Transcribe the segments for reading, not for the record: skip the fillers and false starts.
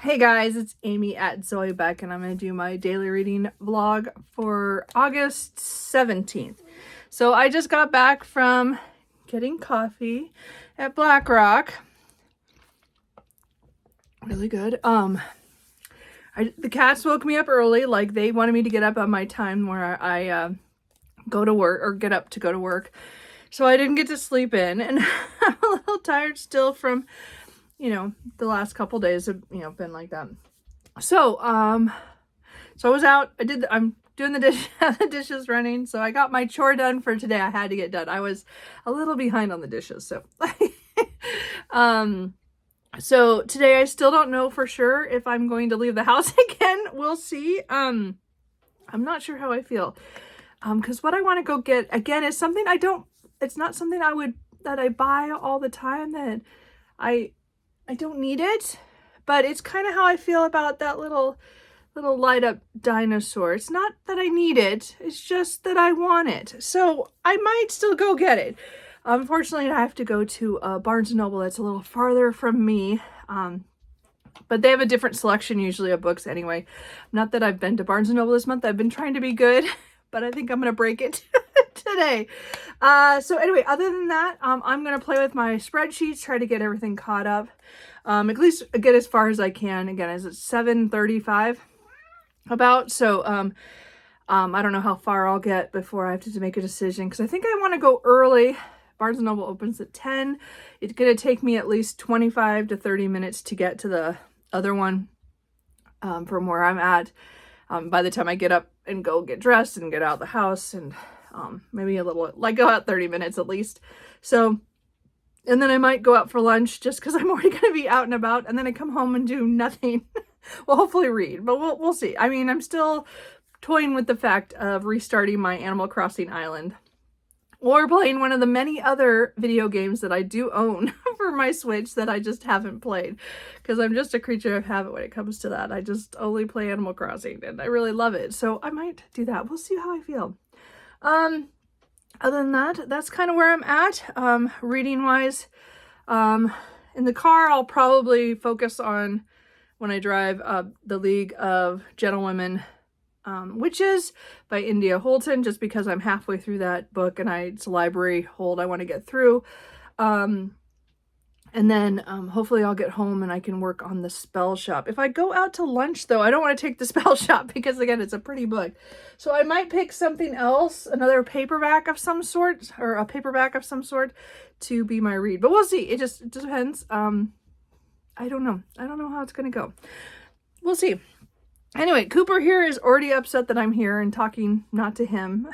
Hey guys, it's Amy at Zoe Beck, and I'm going to do my daily reading vlog for August 17th. So I just got back from getting coffee at Black Rock. Really good. The cats woke me up early, like they wanted me to get up on my time where I go to work or get up to go to work. So I didn't get to sleep in, and I'm a little tired still from the last couple days have, been like that. So, so I was out, I'm doing the dishes running. So I got my chore done for today. I had to get done. I was a little behind on the dishes. So, so today I still don't know for sure if I'm going to leave the house again. We'll see. I'm not sure how I feel. Cause what I want to go get again is something it's not something that I buy all the time, that I don't need it, but it's kind of how I feel about that little light up dinosaur. It's not that I need it, it's just that I want it. So I might still go get it. Unfortunately, I have to go to Barnes & Noble that's a little farther from me. But they have a different selection usually of books anyway. Not that I've been to Barnes & Noble this month. I've been trying to be good, but I think I'm going to break it today. So anyway, other than that, I'm going to play with my spreadsheets, try to get everything caught up. At least get as far as I can. Again, is it 7:35 about? So, I don't know how far I'll get before I have to make a decision, because I think I want to go early. Barnes & Noble opens at 10. It's going to take me at least 25 to 30 minutes to get to the other one, from where I'm at. By the time I get up and go get dressed and get out of the house, and maybe a little, like about 30 minutes at least. So, and then I might go out for lunch just because I'm already going to be out and about, and then I come home and do nothing. Well, hopefully read, but we'll see. I mean, I'm still toying with the fact of restarting my Animal Crossing Island, or playing one of the many other video games that I do own for my Switch that I just haven't played, because I'm just a creature of habit when it comes to that. I just only play Animal Crossing, and I really love it. So I might do that. We'll see how I feel. Other than that, that's kind of where I'm at, reading wise. In the car, I'll probably focus on, when I drive, The League of Gentlewomen Witches by India Holton, just because I'm halfway through that book and it's a library hold I want to get through. And then hopefully I'll get home and I can work on the Spell Shop. If I go out to lunch, though, I don't want to take the Spell Shop because, again, it's a pretty book. So I might pick something else, another paperback of some sort, or a paperback of some sort, to be my read. But we'll see. It just depends. I don't know. I don't know how it's going to go. We'll see. Anyway, Cooper here is already upset that I'm here and talking not to him.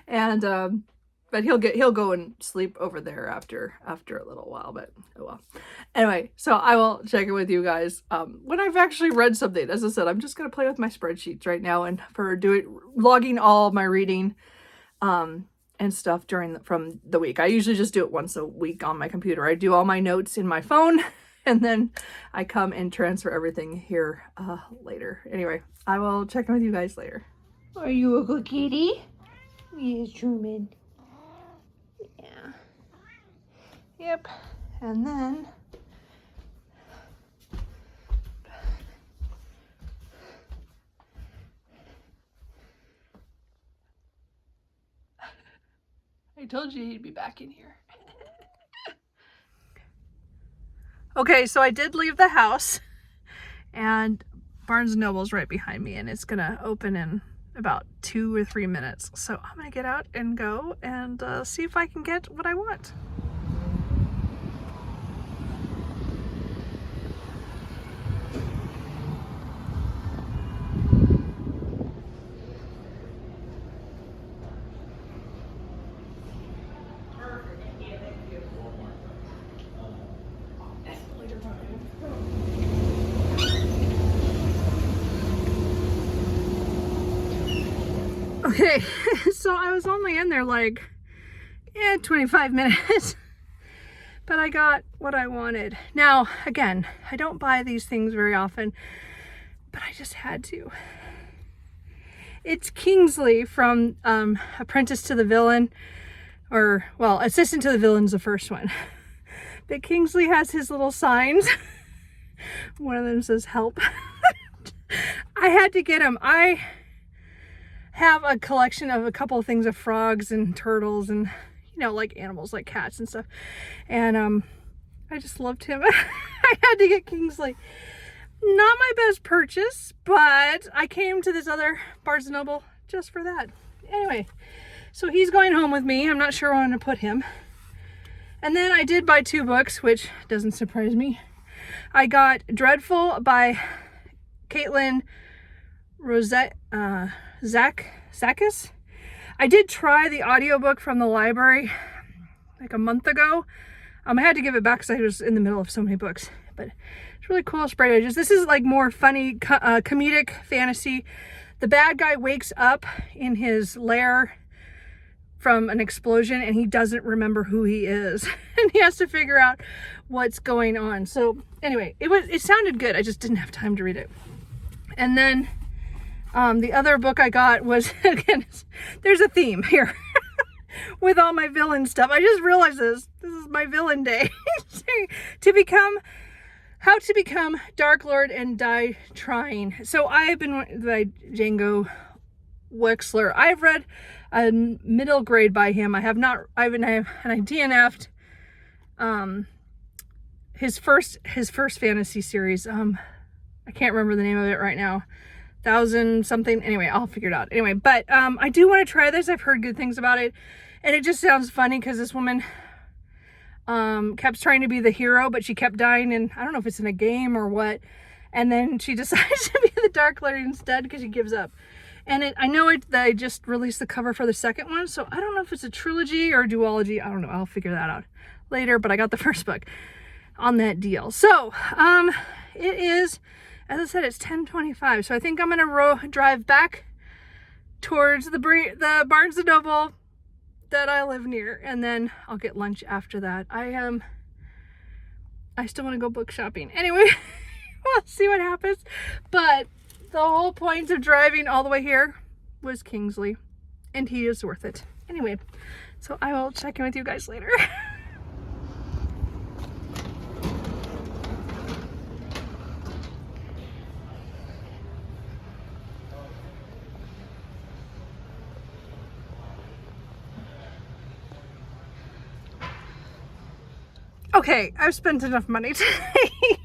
And but he'll go and sleep over there after a little while, but oh well. Anyway, so I will check in with you guys when I've actually read something. As I said, I'm just going to play with my spreadsheets right now, and logging all my reading and stuff from the week. I usually just do it once a week on my computer. I do all my notes in my phone, and then I come and transfer everything here later. Anyway, I will check in with you guys later. Are you a good kitty? Yes, Truman. Yeah. Yep. And then I told you he'd be back in here. Okay, so I did leave the house, and Barnes & Noble's right behind me, and it's gonna open in about 2 or 3 minutes. So I'm gonna get out and go and see if I can get what I want. Okay, so I was only in there like 25 minutes, but I got what I wanted. Now, again, I don't buy these things very often, but I just had to. It's Kingsley from Apprentice to the Villain, or, well, Assistant to the Villain's the first one. But Kingsley has his little signs One of them says help. I had to get him. I have a collection of a couple of things of frogs and turtles and, you know, like animals like cats and stuff. And I just loved him. I had to get Kingsley. Not my best purchase, but I came to this other Barnes & Noble just for that. Anyway, so he's going home with me. I'm not sure where I'm going to put him. And then I did buy 2 books, which doesn't surprise me. I got Dreadful by Caitlin Zakis. I did try the audiobook from the library like a month ago. I had to give it back because I was in the middle of so many books. But it's really cool, sprayed edges. This is like more funny, comedic fantasy. The bad guy wakes up in his lair from an explosion and he doesn't remember who he is. And he has to figure out what's going on. So anyway, it sounded good. I just didn't have time to read it. And then the other book I got was, again, there's a theme here with all my villain stuff. I just realized this is my villain day. How to become Dark Lord and Die Trying. So I've been by Django Wexler. I've read a middle grade by him. I DNF'd his first fantasy series. I can't remember the name of it right now. 1000 something. Anyway, I'll figure it out. Anyway, but I do want to try this. I've heard good things about it, and it just sounds funny because this woman kept trying to be the hero, but she kept dying, and I don't know if it's in a game or what. And then she decides to be the Dark Lord instead because she gives up. And I know that I just released the cover for the second one, so I don't know if it's a trilogy or a duology. I don't know. I'll figure that out later. But I got the first book on that deal. So it is, as I said, it's 10:25. So I think I'm gonna drive back towards the Barnes & Noble that I live near, and then I'll get lunch after that. I still want to go book shopping. Anyway, we'll see what happens. But the whole point of driving all the way here was Kingsley, and he is worth it. Anyway, so I will check in with you guys later. Okay, I've spent enough money today.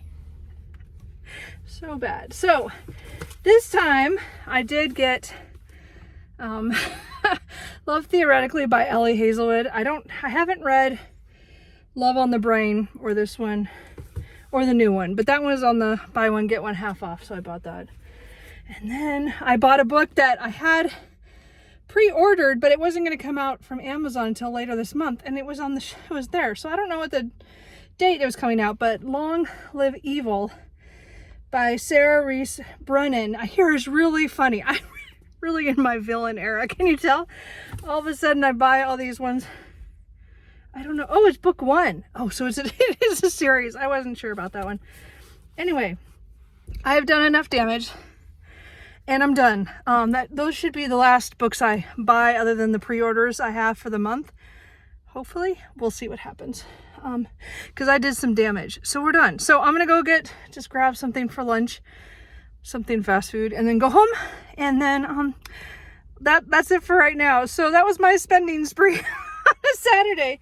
So bad. So this time I did get Love Theoretically by Ellie Hazelwood. I haven't read Love on the Brain or this one or the new one, but that one was on the buy one get one half off, so I bought that. And then I bought a book that I had pre-ordered, but it wasn't going to come out from Amazon until later this month, and it was it was there. So I don't know what the date it was coming out, but Long Live Evil by Sarah Reese Brennan. I hear is really funny. I'm really in my villain era. Can you tell? All of a sudden I buy all these ones. I don't know. Oh, it's book 1. Oh, so it is a series. I wasn't sure about that one. Anyway, I've done enough damage and I'm done. Those should be the last books I buy other than the pre-orders I have for the month. Hopefully, we'll see what happens. Because I did some damage. So we're done. So I'm going to go just grab something for lunch, something fast food, and then go home. And then that's it for right now. So that was my spending spree on a Saturday.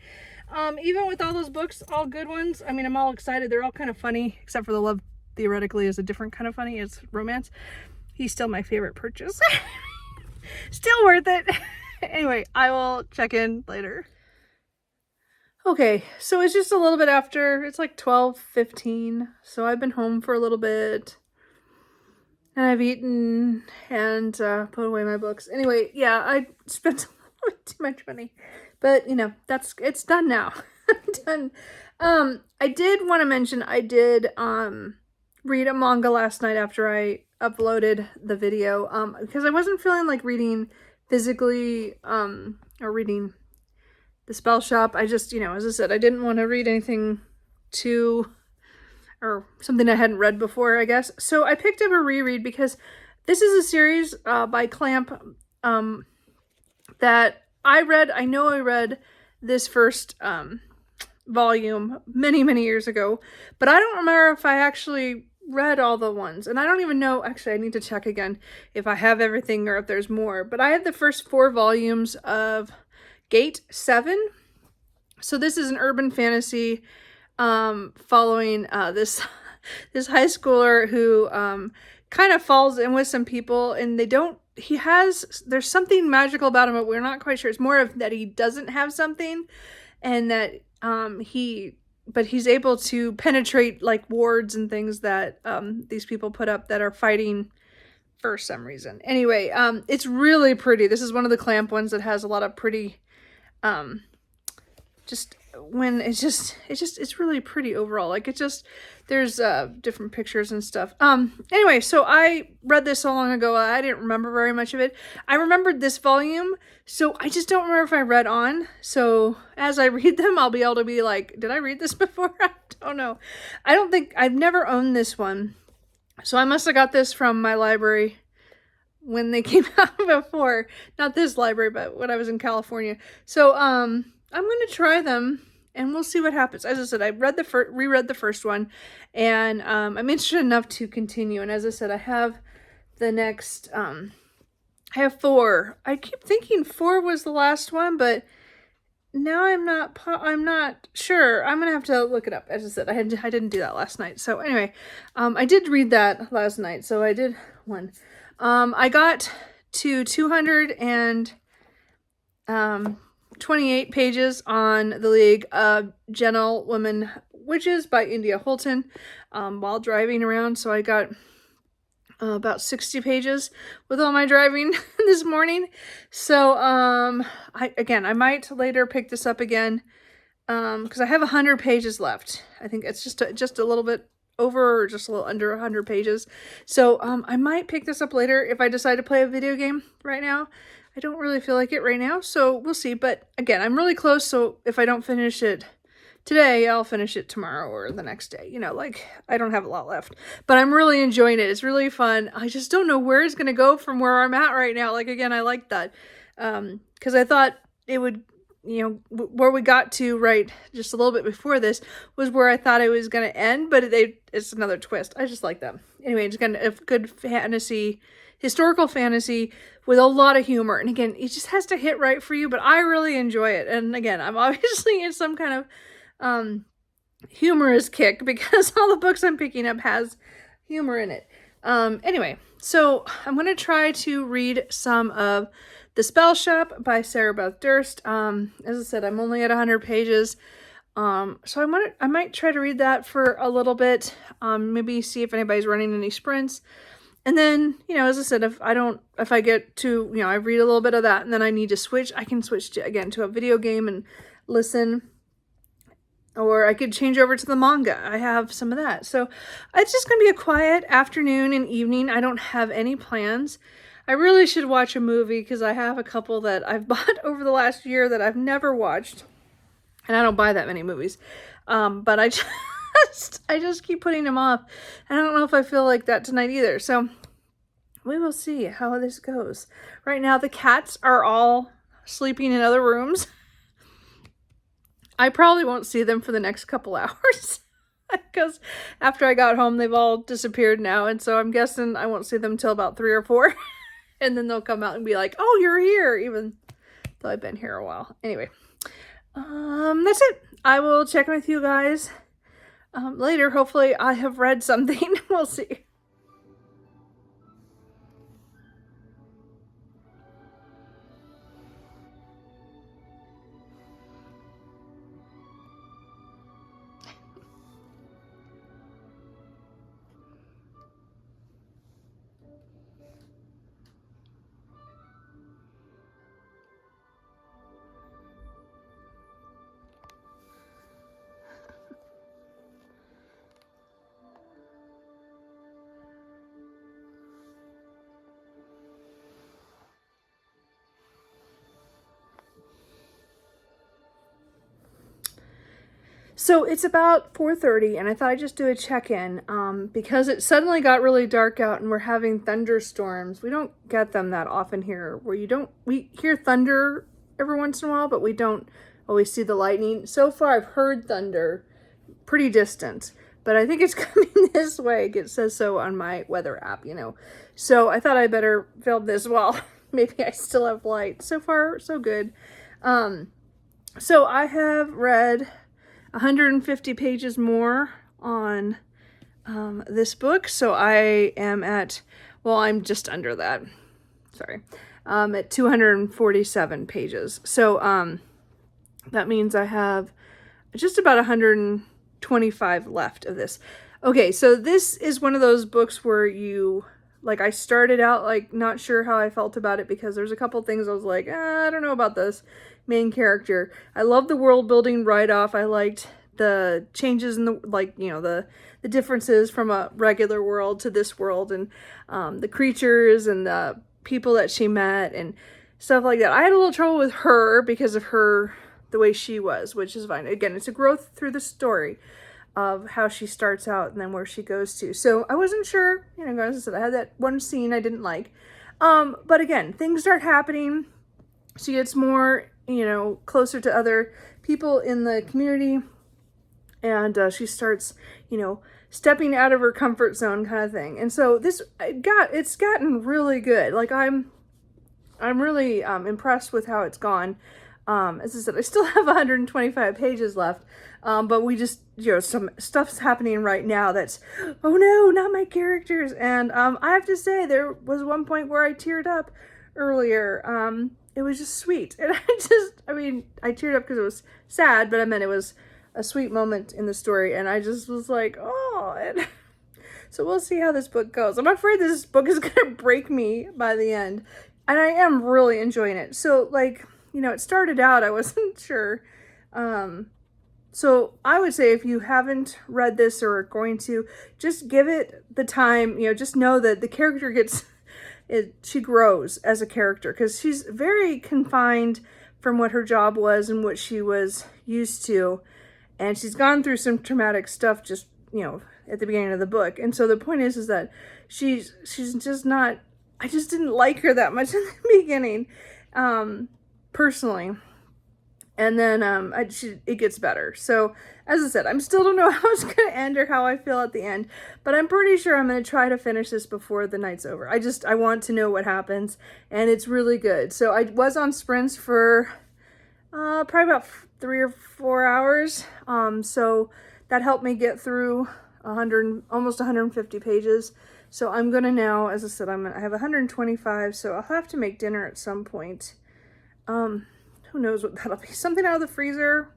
Even with all those books, all good ones. I mean, I'm all excited. They're all kind of funny, except for the Love Theoretically is a different kind of funny. It's romance. He's still my favorite purchase. Still worth it. Anyway, I will check in later. Okay, so it's just a little bit after. It's like 12:15. So I've been home for a little bit. And I've eaten and put away my books. Anyway, yeah, I spent a little too much money. But, you know, it's done now. Done. I did want to mention I did read a manga last night after I uploaded the video. Because I wasn't feeling like reading physically or reading The Spell Shop. I just, you know, as I said, I didn't want to read anything or something I hadn't read before, I guess. So I picked up a reread because this is a series by Clamp that I read. I know I read this first volume many, many years ago, but I don't remember if I actually read all the ones, and I don't even know, actually I need to check again if I have everything or if there's more, but I have the first 4 volumes of Gate 7. So this is an urban fantasy following this this high schooler who kind of falls in with some people, and there's something magical about him, but we're not quite sure. It's more of that he doesn't have something, and that he's able to penetrate like wards and things that these people put up that are fighting for some reason. Anyway, it's really pretty. This is one of the Clamp ones that has a lot of pretty it's really pretty overall. Like there's different pictures and stuff. Anyway, so I read this so long ago, I didn't remember very much of it. I remembered this volume, so I just don't remember if I read on. So as I read them, I'll be able to be like, did I read this before? I don't know. I've never owned this one. So I must have got this from my library when they came out before. Not this library, but when I was in California. So I'm going to try them and we'll see what happens. As I said, I reread the first one, and I'm interested enough to continue. And as I said, I have the next, I have 4. I keep thinking 4 was the last one, but now I'm not sure. I'm going to have to look it up. As I said, I didn't do that last night. So anyway, I did read that last night. So I did one. I got to 228 pages on The League of Gentlewomen Witches by India Holton while driving around. So I got about 60 pages with all my driving this morning. So I might later pick this up again because I have 100 pages left. I think it's just a little bit over or just a little under 100 pages. So I might pick this up later if I decide to play a video game. Right now I don't really feel like it right now, so we'll see. But again, I'm really close, so if I don't finish it today, I'll finish it tomorrow or the next day. You know, like, I don't have a lot left. But I'm really enjoying it. It's really fun. I just don't know where it's going to go from where I'm at right now. Like, again, I like that. Because I thought it would, you know, where we got to right just a little bit before this was where I thought it was going to end, but it's another twist. I just like them. Anyway, it's kind of a good fantasy, historical fantasy with a lot of humor. And again, it just has to hit right for you, but I really enjoy it. And again, I'm obviously in some kind of humorous kick because all the books I'm picking up has humor in it. Anyway, so I'm going to try to read some of The Spell Shop by Sarah Beth Durst. As I said, I'm only at 100 pages. So I might try to read that for a little bit. Maybe see if anybody's running any sprints. And then, you know, as I said, if I get to, you know, I read a little bit of that and then I need to switch, I can switch to a video game and listen. Or I could change over to the manga. I have some of that. So it's just going to be a quiet afternoon and evening. I don't have any plans. I really should watch a movie because I have a couple that I've bought over the last year that I've never watched. And I don't buy that many movies. But I just keep putting them off. And I don't know if I feel like that tonight either. So we will see how this goes. Right now, the cats are all sleeping in other rooms. I probably won't see them for the next couple hours. Because after I got home, they've all disappeared now. And so I'm guessing I won't see them until about 3 or 4. And then they'll come out and be like, oh, you're here. Even though I've been here a while. Anyway, that's it. I will check with you guys later. Hopefully I have read something. We'll see. So it's about 4:30 and I thought I'd just do a check-in because it suddenly got really dark out and we're having thunderstorms. We don't get them that often here we hear thunder every once in a while, but we don't always see the lightning. So far I've heard thunder pretty distant, but I think it's coming this way. It says so on my weather app, you know. So I thought I better film this while maybe I still have light. So far, so good. So I have read 150 pages more on this book. So I am at, well, I'm just under that. Sorry. At 247 pages. So that means I have just about 125 left of this. Okay, so this is one of those books where I started out like not sure how I felt about it because there's a couple things I was like, I don't know about this main character. I love the world building right off. I liked the changes in the, the differences from a regular world to this world, and the creatures and the people that she met and stuff like that. I had a little trouble with her because of the way she was, which is fine. Again, it's a growth through the story of how she starts out and then where she goes to. So I wasn't sure, as I said, I had that one scene I didn't like. But again, things start happening. She gets more, closer to other people in the community, and she starts, stepping out of her comfort zone kind of thing. And so it's gotten really good. Like I'm really impressed with how it's gone. As I said, I still have 125 pages left, but we just, some stuff's happening right now that's, oh no, not my characters. And I have to say, there was one point where I teared up earlier. It was just sweet. And I teared up because it was sad, but I meant it was a sweet moment in the story. And I just was like, oh, and so we'll see how this book goes. I'm afraid this book is going to break me by the end. And I am really enjoying it. So it started out, I wasn't sure. So I would say if you haven't read this or are going to, just give it the time, just know that the character she grows as a character because she's very confined from what her job was and what she was used to. And she's gone through some traumatic stuff just, at the beginning of the book. And so the point is that she's just not, I just didn't like her that much in the beginning, personally. And then it gets better. So as I said, I still don't know how it's going to end or how I feel at the end, but I'm pretty sure I'm going to try to finish this before the night's over. I want to know what happens, and it's really good. So I was on sprints for probably about 3 or 4 hours. So that helped me get through almost 150 pages. So I'm going to now, as I said, I have 125, so I'll have to make dinner at some point. Who knows what that'll be? Something out of the freezer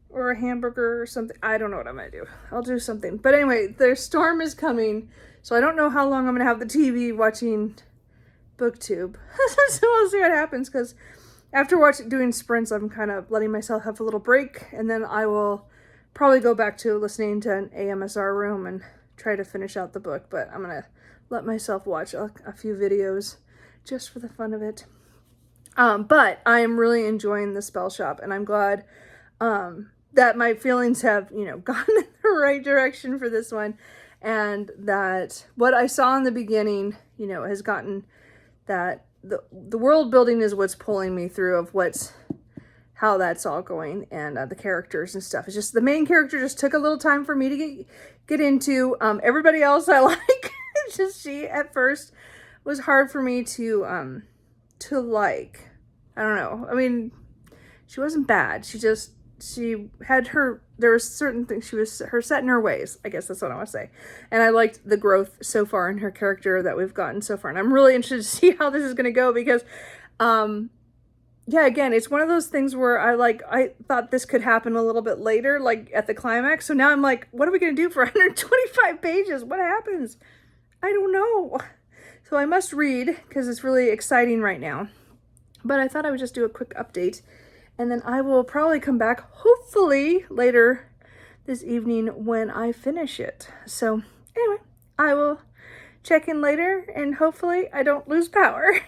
or a hamburger or something. I don't know what I'm going to do. I'll do something. But anyway, the storm is coming, so I don't know how long I'm going to have the TV watching BookTube. So we'll see what happens, because after doing sprints, I'm kind of letting myself have a little break, and then I will probably go back to listening to an AMSR room and try to finish out the book. But I'm going to let myself watch a few videos just for the fun of it. But I am really enjoying the spell shop, and I'm glad that my feelings have, gone in the right direction for this one, and that what I saw in the beginning, has gotten that the world building is what's pulling me through of how that's all going, and the characters and stuff. It's just the main character just took a little time for me to get into. Everybody else I like. It's just she at first was hard for me to like. I don't know. She wasn't bad. She had there were certain things, she was set in her ways. I guess that's what I want to say. And I liked the growth so far in her character that we've gotten so far. And I'm really interested to see how this is going to go because, again, it's one of those things where I thought this could happen a little bit later, like at the climax. So now I'm like, what are we going to do for 125 pages? What happens? I don't know. So I must read because it's really exciting right now. But I thought I would just do a quick update, and then I will probably come back hopefully later this evening when I finish it. So anyway, I will check in later, and hopefully I don't lose power.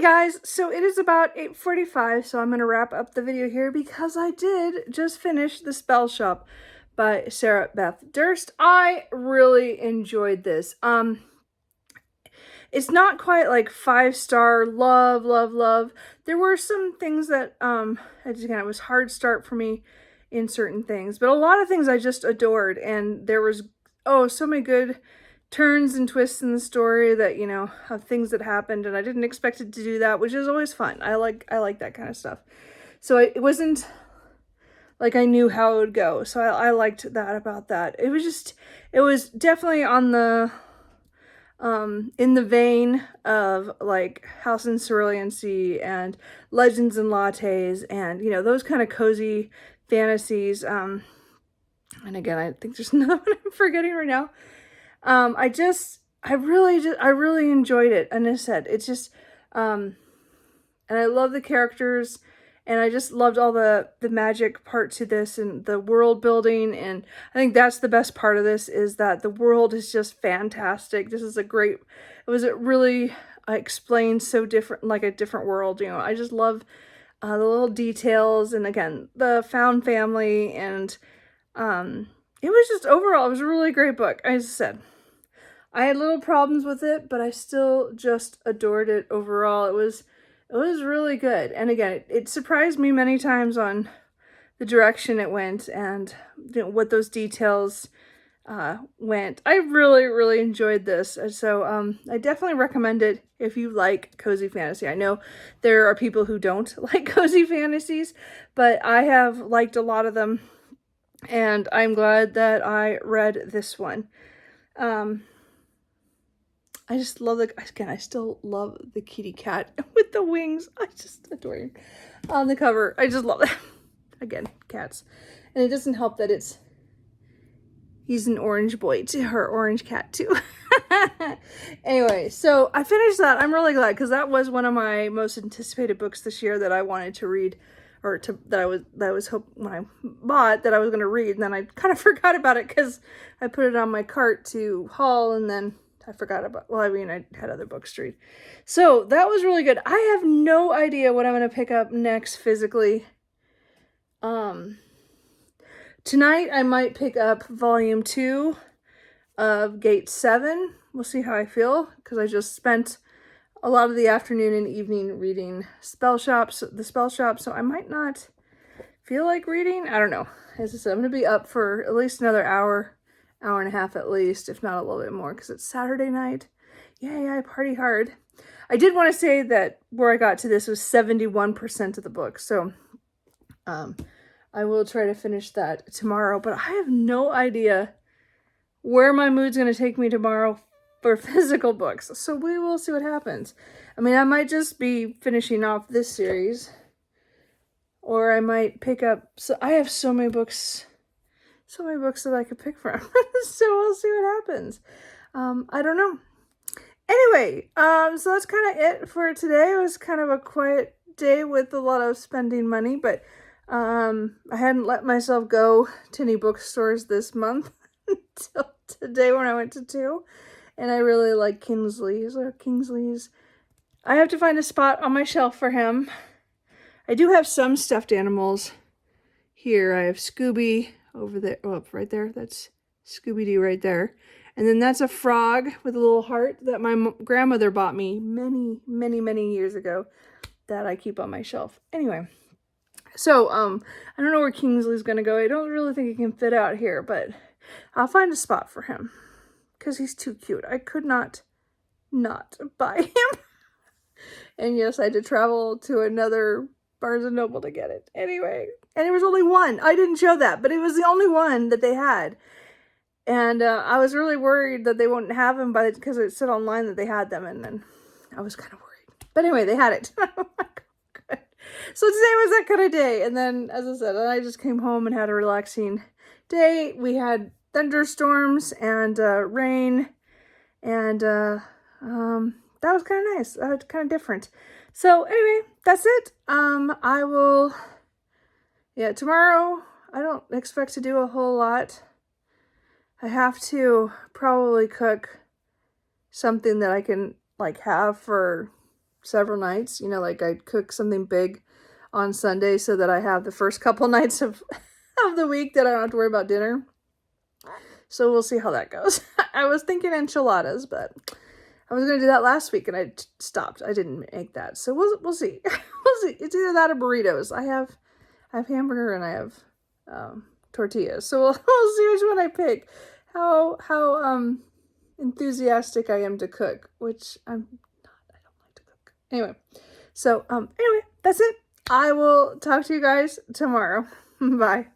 guys, so it is about 8:45, so I'm going to wrap up the video here because I did just finish The Spell Shop by Sarah Beth Durst. I really enjoyed this. It's not quite like 5-star love, love, love. There were some things that, again, it was hard start for me in certain things, but a lot of things I just adored, and there was, so many good turns and twists in the story that, you know, of things that happened, and I didn't expect it to do that, which is always fun. I like that kind of stuff. So it wasn't like I knew how it would go. So I liked that about that. It was definitely on the in the vein of like House in Cerulean Sea and Legends and Lattes and, you know, those kind of cozy fantasies. And again, I think there's another one I'm forgetting right now. I really enjoyed it. And I said, it's just, and I love the characters, and I just loved all the magic part to this and the world building. And I think that's the best part of this, is that the world is just fantastic. This is it really explained so different, like a different world, you know. I just love the little details, and again, the found family, and it was just overall, it was a really great book. As I said, I had little problems with it, but I still just adored it overall. It was really good. And again, it surprised me many times on the direction it went, and, you know, what those details went. I really, really enjoyed this. So I definitely recommend it if you like cozy fantasy. I know there are people who don't like cozy fantasies, but I have liked a lot of them, and I'm glad that I read this one. I just love I still love the kitty cat with the wings. I just adore him on the cover. I just love it. Again, cats. And it doesn't help that he's an orange boy too, her orange cat too. Anyway, so I finished that. I'm really glad, because that was one of my most anticipated books this year that I wanted to read, or that I was hoping when I bought that I was going to read, and then I kind of forgot about it because I put it on my cart to haul, and then I forgot about, well, I mean, I had other books to read. So that was really good. I have no idea what I'm going to pick up next physically. Tonight I might pick up volume 2 of Gate 7. We'll see how I feel, because I just spent a lot of the afternoon and evening reading the Spell Shop, so I might not feel like reading. I don't know. As I said, I'm going to be up for at least another hour and a half at least, if not a little bit more, because it's Saturday night. Yeah, I party hard. I did want to say that where I got to this was 71% of the book, so I will try to finish that tomorrow, but I have no idea where my mood's going to take me tomorrow for physical books, so we will see what happens. I mean, I might just be finishing off this series, or I might pick up, so I have so many books that I could pick from. So we'll see what happens. I don't know. Anyway, so that's kind of it for today. It was kind of a quiet day with a lot of spending money, but I hadn't let myself go to any bookstores this month until today when I went to 2. And I really like Kingsley's. I have to find a spot on my shelf for him. I do have some stuffed animals here. I have Scooby over there, right there. That's Scooby-Doo right there. And then that's a frog with a little heart that my grandmother bought me many, many, many years ago that I keep on my shelf. Anyway, so I don't know where Kingsley's gonna go. I don't really think he can fit out here, but I'll find a spot for him because he's too cute. I could not buy him. And yes, I had to travel to another Barnes & Noble to get it. Anyway, and there was only one. I didn't show that, but it was the only one that they had. And I was really worried that they wouldn't have them because it said online that they had them, and then I was kind of worried. But anyway, they had it. Good. So today was that kind of day. And then, as I said, I just came home and had a relaxing day. We had thunderstorms and rain, and that was kind of nice. Kind of different. So anyway, that's it. I will, tomorrow I don't expect to do a whole lot. I have to probably cook something that I can like have for several nights. You know, like I cook something big on Sunday so that I have the first couple nights of the week that I don't have to worry about dinner. So we'll see how that goes. I was thinking enchiladas, but I was going to do that last week and I stopped. I didn't make that. So we'll see. We'll see. It's either that or burritos. I have hamburger and I have tortillas. So we'll see which one I pick. How enthusiastic I am to cook, which I'm not. I don't like to cook. Anyway. So anyway, that's it. I will talk to you guys tomorrow. Bye.